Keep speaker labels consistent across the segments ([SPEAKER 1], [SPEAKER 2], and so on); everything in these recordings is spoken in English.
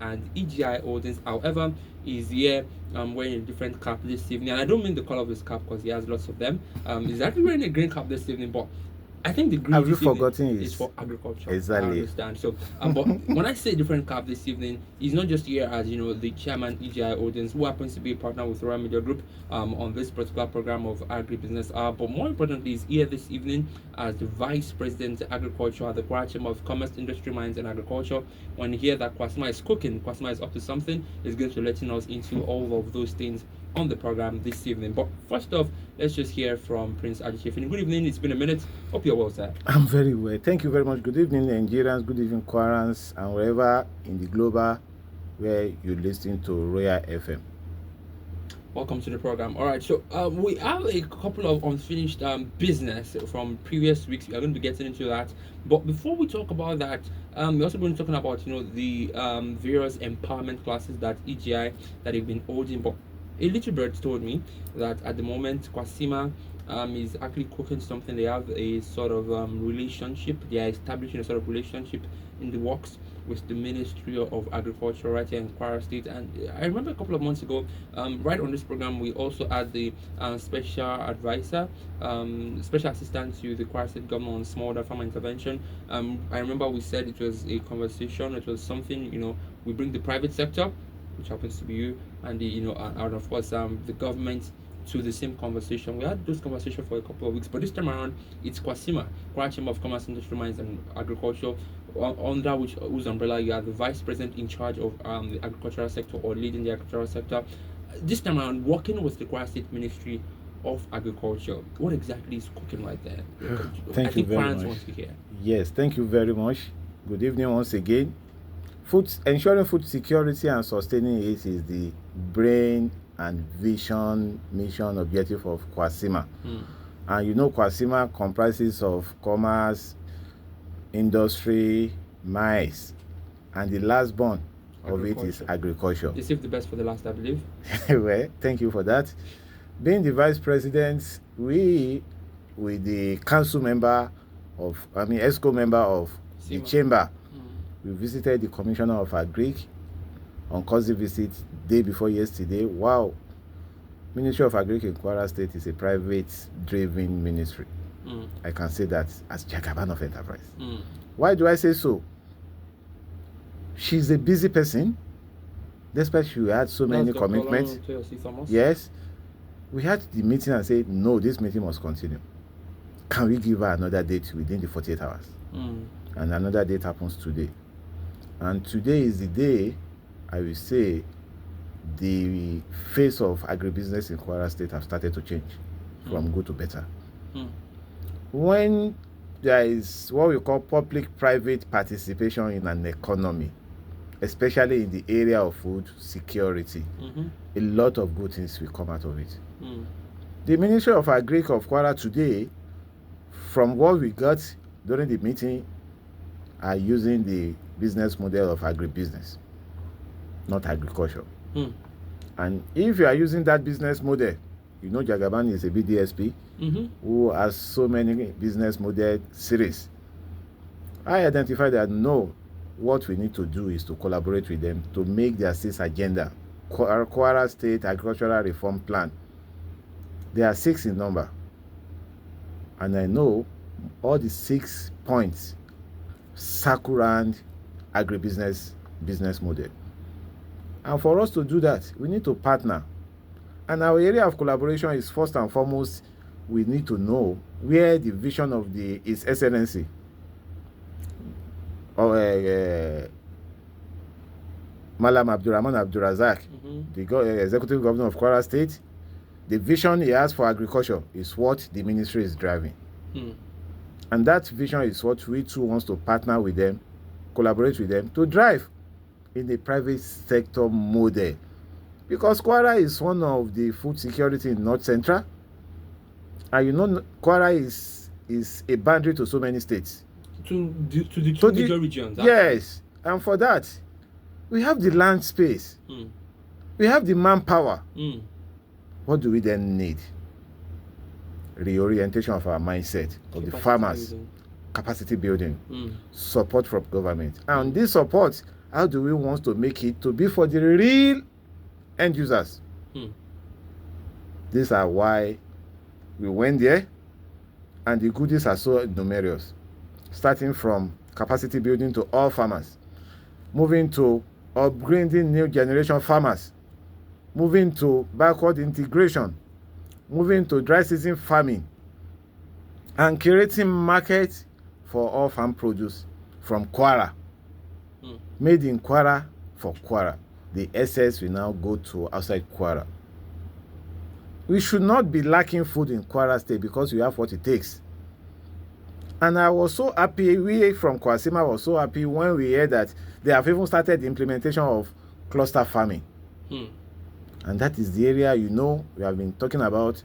[SPEAKER 1] and EGI Holdings. However, is here wearing a different cap this evening, and I don't mean the color of his cap because he has lots of them. He's actually wearing a green cap this evening, but I think the green
[SPEAKER 2] Have you
[SPEAKER 1] this evening
[SPEAKER 2] forgotten
[SPEAKER 1] is
[SPEAKER 2] his
[SPEAKER 1] for agriculture. I
[SPEAKER 2] exactly?
[SPEAKER 1] understand. So, but when I say different cap this evening, he's not just here as the chairman EGI Audience, who happens to be a partner with Royal Media Group on this particular program of Agribusiness Hour. But more importantly, he's here this evening as the Vice President Agriculture at the Kwara Chamber of Commerce, Industry, Mines, and Agriculture. When you hear that Kwasima is cooking, Kwasima is up to something, he's going to letting us into all of those things on the program this evening. But first off, let's just hear from Prince Adishefin. Good evening. It's been a minute. Hope you're well, sir.
[SPEAKER 2] I'm very well. Thank you very much. Good evening, Nigerians. Good evening, Kwarans, and wherever in the global where you're listening to Royal FM.
[SPEAKER 1] Welcome to the program. All right, so we have a couple of unfinished business from previous weeks. We are going to be getting into that, but before we talk about that, we're also going to be talking about the various empowerment classes that EGI that they've been holding. But a little bird told me that at the moment Kwasima is actually cooking something. They have a sort of relationship. They are establishing a sort of relationship in the works with the Ministry of Agriculture right here in Kwara State. And I remember a couple of months ago, right on this program, we also had the special advisor, special assistant to the Kwara State government on smallholder farmer intervention. I remember we said it was a conversation. It was something, we bring the private sector, which happens to be you, and and of course the government to the same conversation. We had those conversations for a couple of weeks, but this time around it's Kwasima, Kwara Chamber of Commerce, Industry, Mines, and Agriculture, under whose umbrella you are the vice president in charge of the agricultural sector or leading the agricultural sector. This time around, working with the Kwara State Ministry of Agriculture. What exactly is cooking right there?
[SPEAKER 2] Thank you very much.
[SPEAKER 1] Want to hear.
[SPEAKER 2] Yes, thank you very much. Good evening once again. Ensuring food security and sustaining it is the brain and vision, mission, objective of Kwasima. And Kwasima comprises of commerce, industry, mines, and the last born of it is agriculture.
[SPEAKER 1] You saved the best for the last, I believe.
[SPEAKER 2] Well, thank you for that. Being the vice president, with the council member ESCO member of the chamber, we visited the commissioner of Agric on courtesy visit day before yesterday. Wow. Ministry of Agric in Kwara State is a private-driven ministry. I can say that as Jagaban of Enterprise. Why do I say so? She's a busy person, despite she had so many commitments. Yes. We had the meeting and said, no, this meeting must continue. Can we give her another date within the 48 hours? And another date happens today. And today is the day, I will say, the face of agribusiness in Kwara State have started to change from good to better. When there is what we call public-private participation in an economy, especially in the area of food security, a lot of good things will come out of it. The Ministry of Agric of Kwara today, from what we got during the meeting, are using the business model of agribusiness, not agriculture. And if you are using that business model, Jagaban is a BDSP who has so many business model series. I identified that what we need to do is to collaborate with them to make their state's agenda, Kwara State Agricultural Reform Plan. There are 6 in number. And I know all the 6 points circle around agribusiness business model. And for us to do that, we need to partner. And our area of collaboration is first and foremost, we need to know where the vision of His Excellency or Malam Abdurrahman Abdurazak, the executive governor of Kwara State, the vision he has for agriculture is what the ministry is driving. And that vision is what we too wants to partner with them, collaborate with them to drive in the private sector model. Because Kwara is one of the food security in North Central. And Kwara is a boundary to so many states.
[SPEAKER 1] To the two major regions.
[SPEAKER 2] Yes. And for that, we have the land space. We have the manpower. What do we then need? Reorientation of our mindset of the farmers, capacity building, support from government. And this support How do we want to make it to be for the real end users? These are why we went there, and the goodies are so numerous, starting from capacity building to all farmers, moving to upgrading new generation farmers, moving to backward integration, moving to dry season farming, and creating markets for all farm produce from Kwara. Made in Kwara for Kwara. The excess will now go to outside Kwara. We should not be lacking food in Kwara State because we have what it takes. And I was so happy, we from Kwasima was so happy when we heard that they have even started the implementation of cluster farming. And that is the area, we have been talking about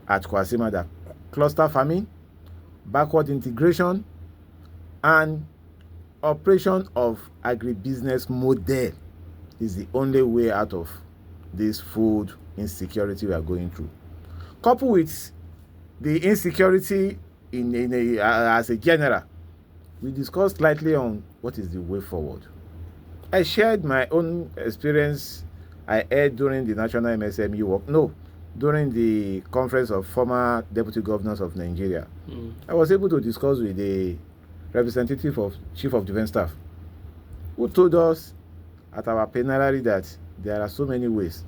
[SPEAKER 2] at Kwasima, that cluster farming, backward integration, and operation of agribusiness model is the only way out of this food insecurity we are going through. Coupled with the insecurity as a general, we discussed slightly on what is the way forward. I shared my own experience I had during the National MSME work. No, during the conference of former deputy governors of Nigeria. I was able to discuss with the representative of Chief of Defense Staff, who told us at our plenary that there are so many ways.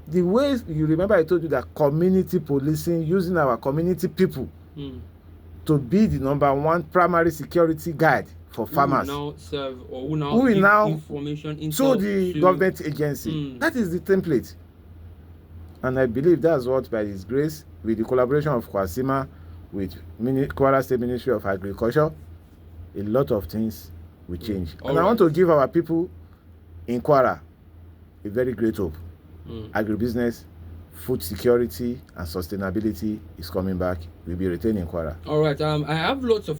[SPEAKER 2] The ways, you remember I told you that community policing, using our community people to be the number one primary security guide for farmers.
[SPEAKER 1] Who will now serve, or who will now give information
[SPEAKER 2] to the government agency. That is the template. And I believe that's what, by His grace, with the collaboration of Kwasima, with Kwara State Ministry of Agriculture, a lot of things will change. And I want to give our people in Kwara a very great hope. Agribusiness, food security, and sustainability is coming back. We'll be retaining Kwara.
[SPEAKER 1] All right. I have lots of